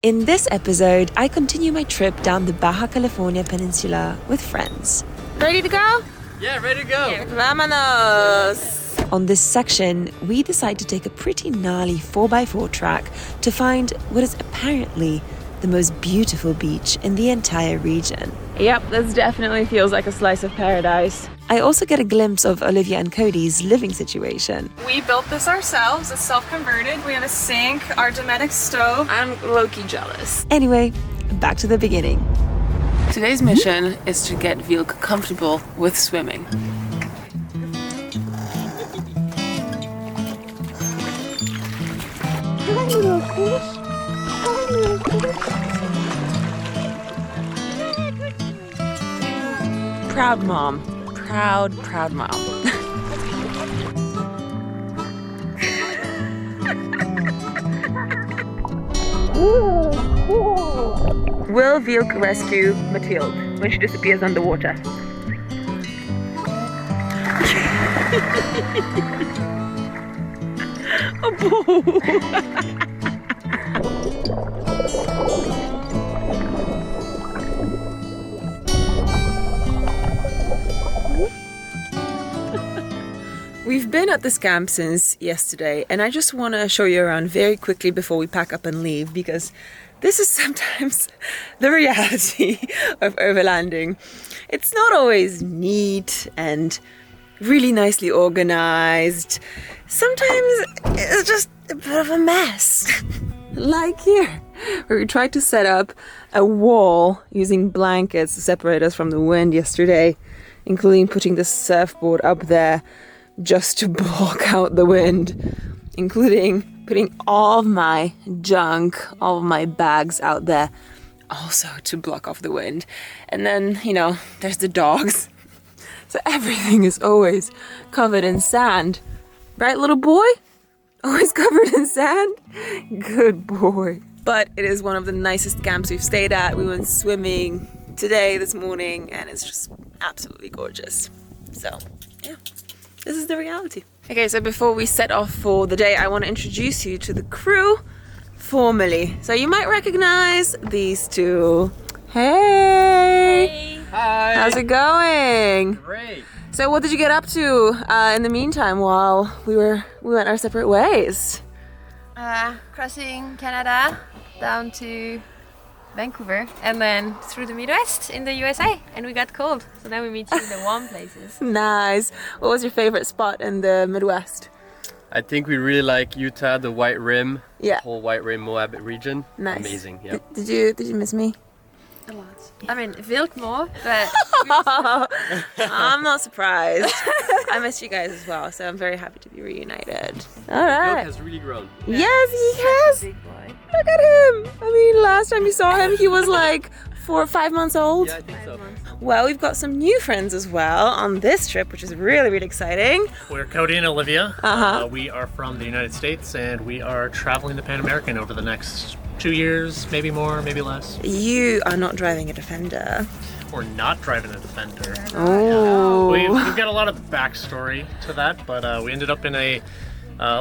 In this episode, I continue my trip down the Baja California Peninsula with friends. Ready to go? Yeah, ready to go. Yeah. Vámonos! On this section, we decide to take a pretty gnarly 4x4 track to find what is apparently the most beautiful beach in the entire region. Yep, this definitely feels like a slice of paradise. I also get a glimpse of Olivia and Cody's living situation. We built this ourselves. It's self-converted. We have a sink, our Dometic stove. I'm low-key jealous. Anyway, back to the beginning. Today's mission is to get Vilk comfortable with swimming. Proud mom. Proud mom. Will Vilk rescue Mathilde when she disappears underwater? We've been at this camp since yesterday, and I just want to show you around very quickly before we pack up and leave, because this is sometimes the reality of overlanding. It's not always neat and really nicely organized. Sometimes it's just a bit of a mess. Like here, where we tried to set up a wall using blankets to separate us from the wind yesterday, including putting the surfboard up there just to block out the wind, including putting all of my junk, all of my bags out there, also to block off the wind. And then, there's the dogs. So everything is always covered in sand. Right, little boy? Always covered in sand? Good boy. But it is one of the nicest camps we've stayed at. We went swimming this morning, and it's just absolutely gorgeous. So, yeah. This is the reality. Okay, so before we set off for the day, I want to introduce you to the crew formally. So you might recognize these two. Hey! Hi! How's it going? Great! So what did you get up to in the meantime while we went our separate ways? Crossing Canada down to Vancouver and then through the Midwest in the USA, and we got cold, so then we meet you in the warm places. Nice. What was your favorite spot in the Midwest? I think we really like Utah, the White Rim, Yeah. whole White Rim Moab region. Nice. Amazing, yeah. Did you miss me? A lot. I mean, Vilk more, but I'm not surprised. I miss you guys as well, so I'm very happy to be reunited. All right. Vilk has really grown. Yes, he has. big boy. Look at him. I mean, last time you saw him, he was like 4 or 5 months old. Yeah, I think so. Well, we've got some new friends as well on this trip, which is really, really exciting. We're Cody and Olivia. Uh-huh. We are from the United States, and we are traveling the Pan American over the next 2 years, maybe more, maybe less. You are not driving a Defender. We're not driving a Defender. Oh. We've got a lot of backstory to that, but we ended up in a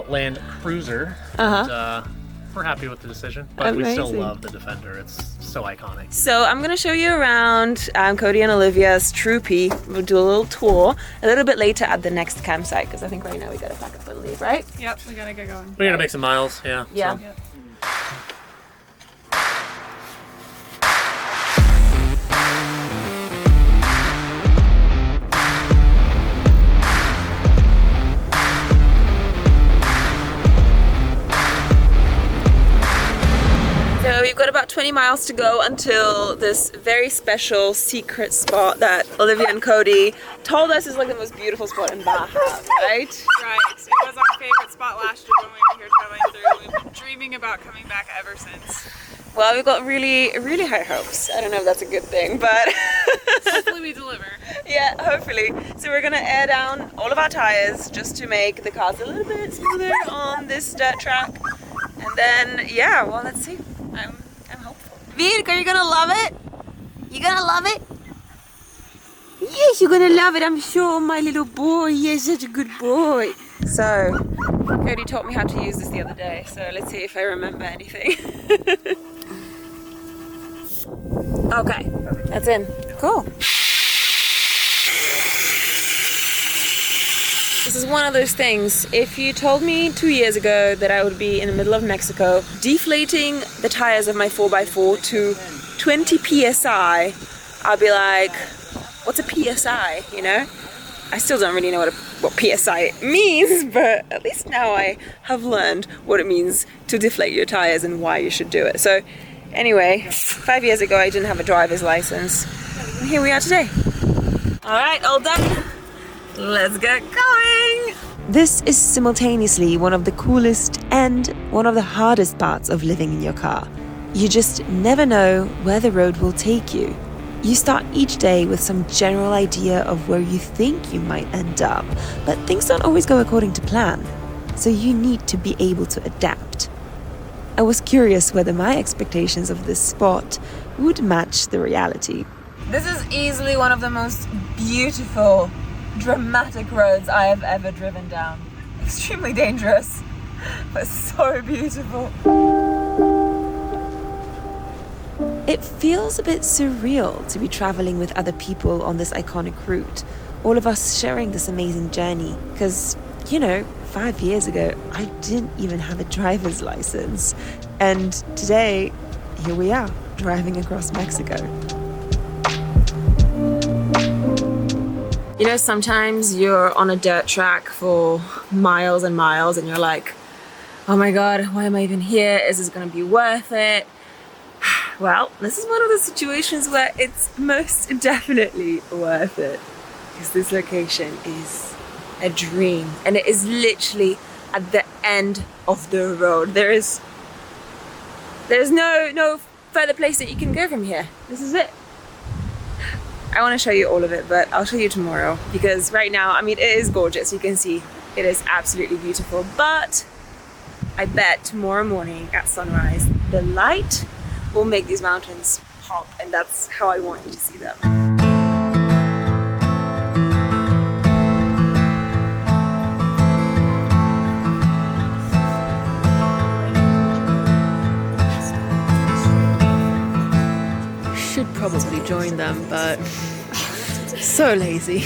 Land Cruiser. Uh-huh. And, we're happy with the decision, but we still Amazing. love the Defender. It's so iconic. So I'm going to show you around Cody and Olivia's troopy. We'll do a little tour a little bit later at the next campsite, because I think right now we got to pack up and leave, right? Yep, we gotta get going. We're gonna make some miles, yeah. Yeah. So. So we've got about 20 miles to go until this very special secret spot that Olivia and Cody told us is like the most beautiful spot in Baja, right? Right, it was our favorite spot last year when we were here traveling through. We've been dreaming about coming back ever since. Well, we've got really, really high hopes. I don't know if that's a good thing, but Hopefully we deliver. yeah, hopefully. So we're gonna air down all of our tires just to make the cars a little bit smoother on this dirt track. And then, yeah, well, let's see. I'm hopeful. Vilk, are you gonna love it? You gonna love it? Yes, you're gonna love it, I'm sure, my little boy. You're such a good boy. So, Cody taught me how to use this the other day, so let's see if I remember anything. Okay, that's in. Cool. This is one of those things, if you told me 2 years ago that I would be in the middle of Mexico deflating the tires of my 4x4 to 20 psi, I'd be like, what's a psi, you know? I still don't really know what psi means, but at least now I have learned what it means to deflate your tires and why you should do it. So anyway, 5 years ago I didn't have a driver's license, and here we are today. All right, all done. Let's get going! This is simultaneously one of the coolest and one of the hardest parts of living in your car. You just never know where the road will take you. You start each day with some general idea of where you think you might end up, but things don't always go according to plan, so you need to be able to adapt. I was curious whether my expectations of this spot would match the reality. This is easily one of the most beautiful, dramatic roads I have ever driven down. Extremely dangerous, but so beautiful. It feels a bit surreal to be traveling with other people on this iconic route, all of us sharing this amazing journey, because, you know, 5 years ago, I didn't even have a driver's license. And today, here we are, driving across Mexico. You know, sometimes you're on a dirt track for miles and miles and you're like, oh my God, why am I even here? Is this gonna be worth it? Well, this is one of the situations where it's most definitely worth it, because this location is a dream and it is literally at the end of the road. There's no further place that you can go from here. This is it. I want to show you all of it, but I'll show you tomorrow, because right now, I mean, it is gorgeous. You can see it is absolutely beautiful, but I bet tomorrow morning at sunrise, the light will make these mountains pop, and that's how I want you to see them. Should probably join them, but so lazy.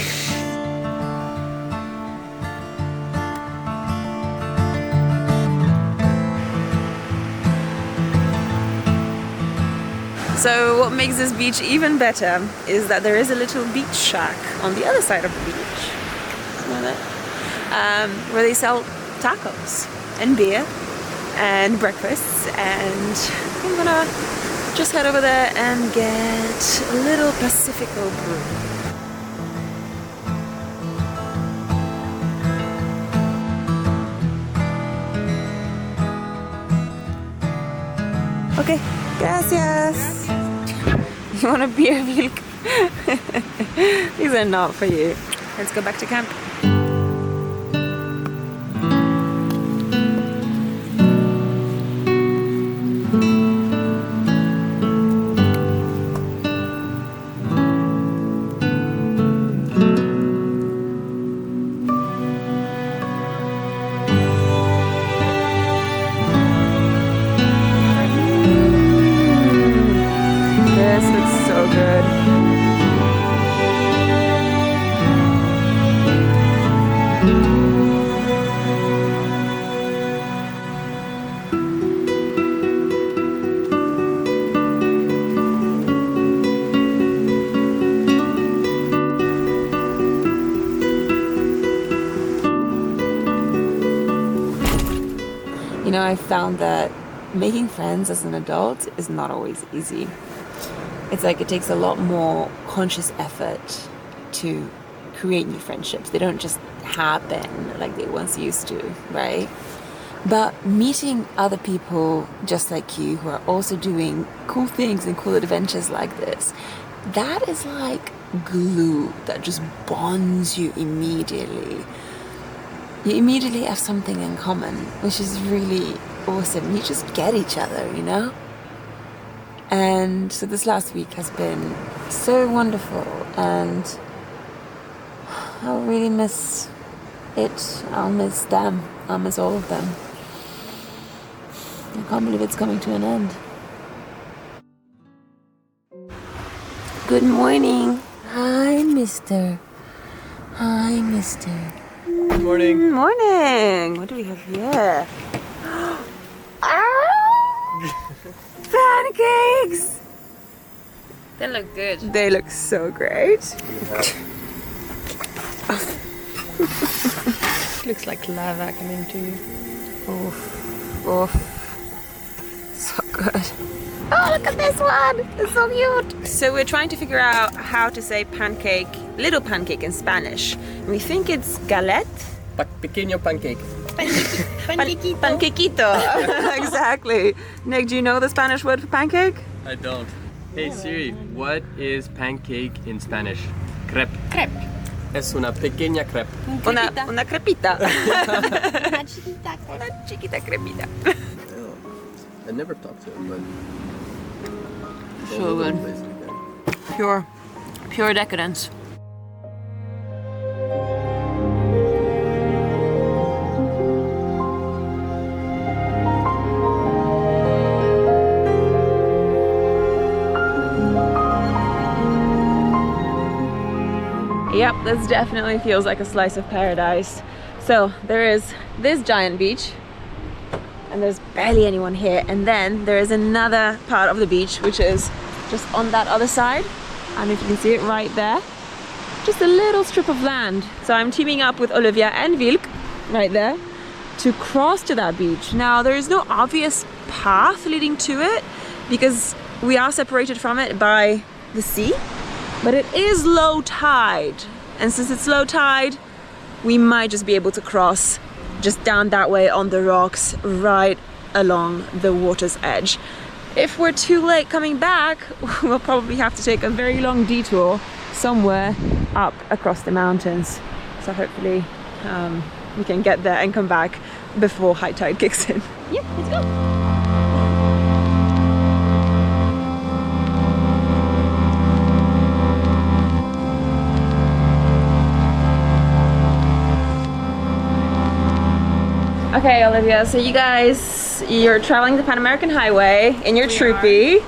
So what makes this beach even better is that there is a little beach shack on the other side of the beach, where they sell tacos and beer and breakfasts, and I'm gonna just head over there and get a little Pacifico brew. Okay, gracias. You want a beer, Vilk? These are not for you. Let's go back to camp. You know, I found that making friends as an adult is not always easy. It's like it takes a lot more conscious effort to create new friendships. They don't just happen like they once used to, right? But meeting other people just like you who are also doing cool things and cool adventures like this, that is like glue that just bonds you immediately. You immediately have something in common, which is really awesome. You just get each other, you know? And so this last week has been so wonderful, and I'll really miss it. I'll miss them. I'll miss all of them. I can't believe it's coming to an end. Good morning. Hi, mister. Hi, mister. Good morning. Morning. What do we have here? Pancakes! They look good. They look so great. Looks like lava coming to you. Oof. So good. Oh, look at this one! It's so cute! So we're trying to figure out how to say pancake, little pancake in Spanish. We think it's galette. Pequeño pancake. Panquequito. Exactly. Nick, do you know the Spanish word for pancake? I don't. Hey Siri, what is pancake in Spanish? Crepe. Crepe. Es una pequeña crepe. Una crepita. Una chiquita. Una chiquita crepita. I never talked to him, but... So good. Pure decadence. Yep, this definitely feels like a slice of paradise. So there is this giant beach, and there's barely anyone here, and then there is another part of the beach which is just on that other side. And if you can see it right there, just a little strip of land. So I'm teaming up with Olivia and Wilk right there to cross to that beach. Now there is no obvious path leading to it because we are separated from it by the sea, but it is low tide, and since it's low tide we might just be able to cross just down that way on the rocks right along the water's edge. If we're too late coming back, we'll probably have to take a very long detour somewhere up across the mountains. So hopefully we can get there and come back before high tide kicks in. Yeah, let's go. Okay, Olivia, so you're traveling the Pan American Highway in your troopy.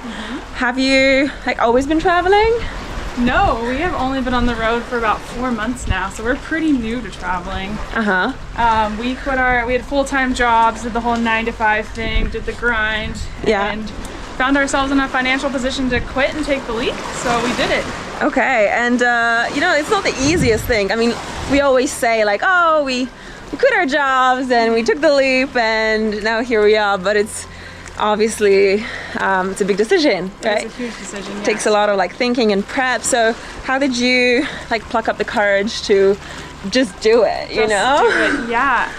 Have you always been traveling? No, we have only been on the road for about 4 months now, so we're pretty new to traveling. We had full-time jobs, did the whole 9-to-5 thing, did the grind, and found ourselves in a financial position to quit and take the leap, so we did it. Okay, and it's not the easiest thing. I mean, we always say we quit our jobs and we took the leap and now here we are, but it's obviously it's a big decision, right? It's a huge decision, yes. It takes a lot of thinking and prep. So how did you pluck up the courage to just do it, you know? Do it. Yeah,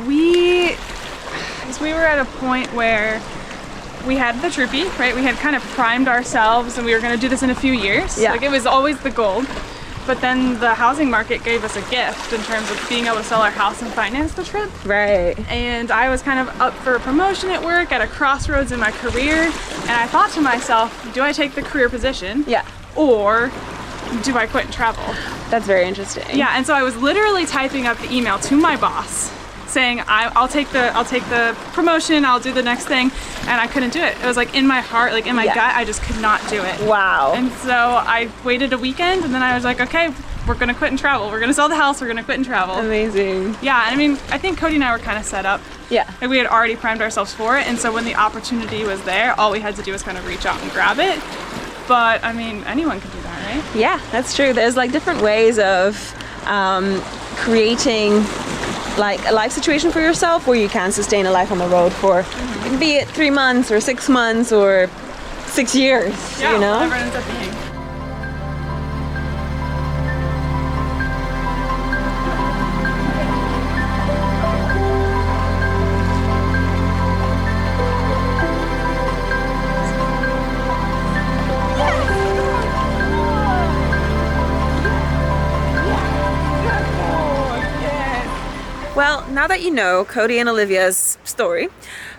we were at a point where we had the troopy, right? We had kind of primed ourselves and we were going to do this in a few years. Yeah. It was always the goal. But then the housing market gave us a gift in terms of being able to sell our house and finance the trip. Right. And I was kind of up for a promotion at work at a crossroads in my career. And I thought to myself, do I take the career position? Yeah. Or do I quit and travel? That's very interesting. Yeah, and so I was literally typing up the email to my boss saying I'll take the promotion, I'll do the next thing, and I couldn't do it. It was in my heart, in my gut, I just could not do it. Wow. And so I waited a weekend and then I was like, okay, we're gonna quit and travel. We're gonna sell the house, we're gonna quit and travel. Amazing. Yeah, and I mean, I think Cody and I were kind of set up. Yeah. We had already primed ourselves for it, and so when the opportunity was there, all we had to do was kind of reach out and grab it. But I mean, anyone can do that, right? Yeah, that's true. There's different ways of creating a life situation for yourself where you can sustain a life on the road for be it 3 months or 6 months or 6 years, Yeah, you know? whatever it ends up being. Well, now that you know Cody and Olivia's story,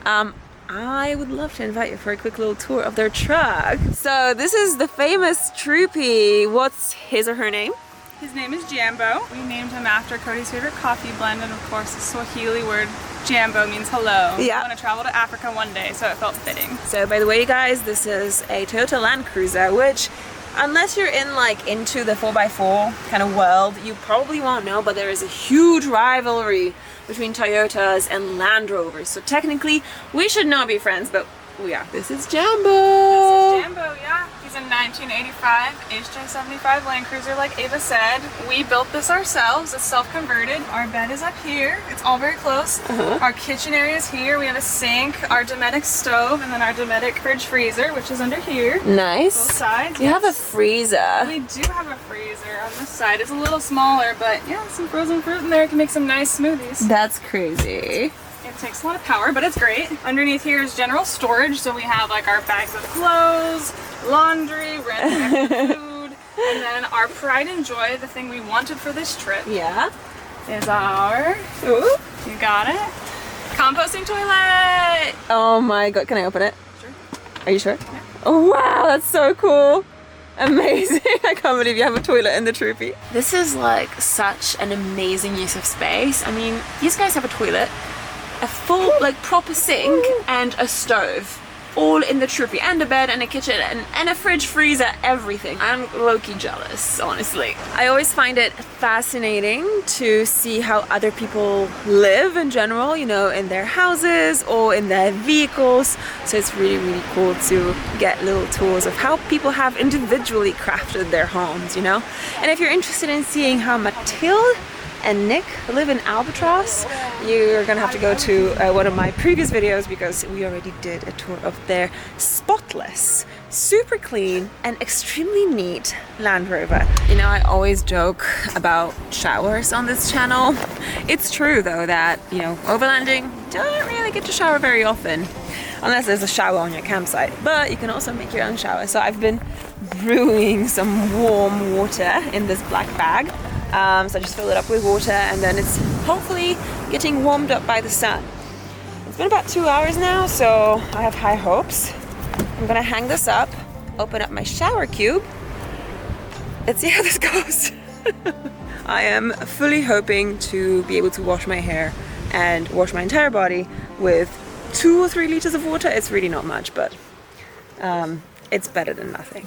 I would love to invite you for a quick little tour of their truck. So this is the famous troopy. What's his or her name? His name is Jambo. We named him after Cody's favorite coffee blend, and of course the Swahili word Jambo means hello. Yeah. I want to travel to Africa one day, so it felt fitting. So by the way, you guys, this is a Toyota Land Cruiser, which Unless you're in like into the 4x4 kind of world, you probably won't know, but there is a huge rivalry between Toyotas and Land Rovers. So technically, we should not be friends, but we are. This is Jambo. This is Jambo, yeah. He's a 1985 HJ75 Land Cruiser, like Ava said. We built this ourselves. It's self-converted. Our bed is up here. It's all very close. Our kitchen area is here. We have a sink, our Dometic stove, and then our Dometic fridge freezer, which is under here. Nice. Both sides. You have a freezer. We do have a freezer on this side. It's a little smaller, but yeah, some frozen fruit in there can make some nice smoothies. That's crazy. It takes a lot of power, but it's great. Underneath here is general storage, so we have like our bags of clothes, laundry, random extra food, and then our pride and joy, the thing we wanted for this trip, Yeah. is our, Ooh. you got it, composting toilet. Oh my god, can I open it? Sure. Are you sure? Yeah. Oh wow, that's so cool. Amazing. I can't believe you have a toilet in the troopy. This is like such an amazing use of space. I mean, these guys have a toilet, a full like proper sink and a stove, all in the troopy, and a bed and a kitchen and a fridge, freezer, everything. I'm low-key jealous, honestly. I always find it fascinating to see how other people live in general, you know, in their houses or in their vehicles. So it's really, really cool to get little tours of how people have individually crafted their homes, you know. And if you're interested in seeing how Mathilde and Nick live in Albatross, you're gonna have to go to one of my previous videos, because we already did a tour of their spotless, super clean and extremely neat Land Rover. You know, I always joke about showers on this channel. It's true though that, you know, overlanding, don't really get to shower very often unless there's a shower on your campsite, but you can also make your own shower. So I've been brewing some warm water in this black bag. So I just fill it up with water, and then it's hopefully getting warmed up by the sun. It's been about 2 hours now, so I have high hopes. I'm gonna hang this up, open up my shower cube. Let's see how this goes. I am fully hoping to be able to wash my hair and wash my entire body with 2 or 3 liters of water. It's really not much, but it's better than nothing.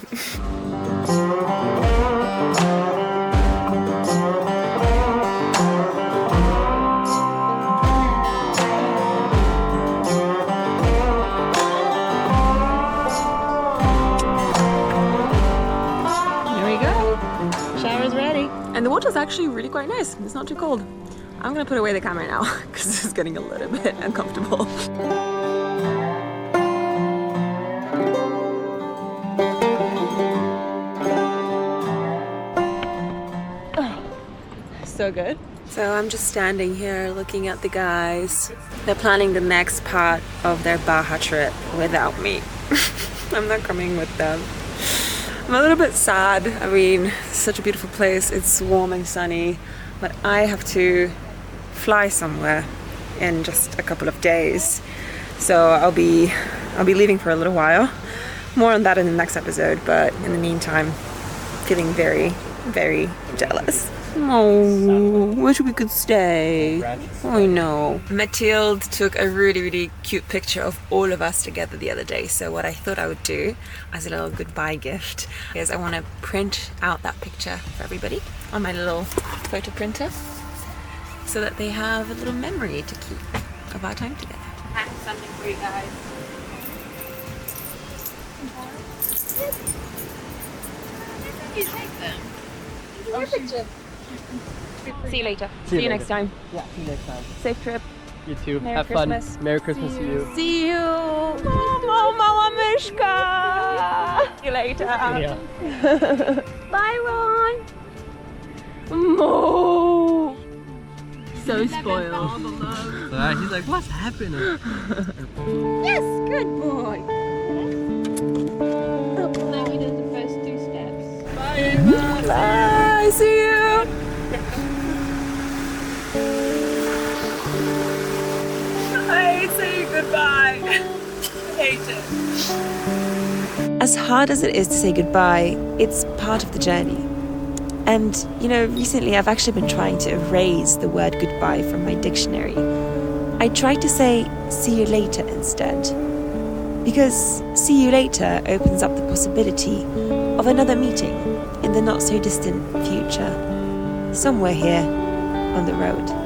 And the water's actually really quite nice. It's not too cold. I'm gonna put away the camera now because this is getting a little bit uncomfortable. So good. So I'm just standing here looking at the guys. They're planning the next part of their Baja trip without me. I'm not coming with them. I'm a little bit sad. I mean, it's such a beautiful place. It's warm and sunny, but I have to fly somewhere in just a couple of days. So I'll be leaving for a little while. More on that in the next episode, but in the meantime, feeling very, very jealous. Oh, wish we could stay. I know. Mathilde took a really, really cute picture of all of us together the other day. So what I thought I would do as a little goodbye gift is I want to print out that picture for everybody on my little photo printer, so that they have a little memory to keep of our time together. I have something for you guys. You take them. Your picture. See you later. See you next time. Yeah, see you next time. Safe trip. You too. Merry Have Christmas. fun. Merry Christmas to you. See you. Mama Mishka. See you later. Yeah. Bye, Ron. Mo. So spoiled. He's like, what's happening? Yes, good boy. Now we did the first 2 steps. Bye. Bye. See you. I say goodbye. I hate it. As hard as it is to say goodbye, it's part of the journey. And, you know, recently I've actually been trying to erase the word goodbye from my dictionary. I tried to say see you later instead. Because see you later opens up the possibility of another meeting in the not so distant future, somewhere here on the road.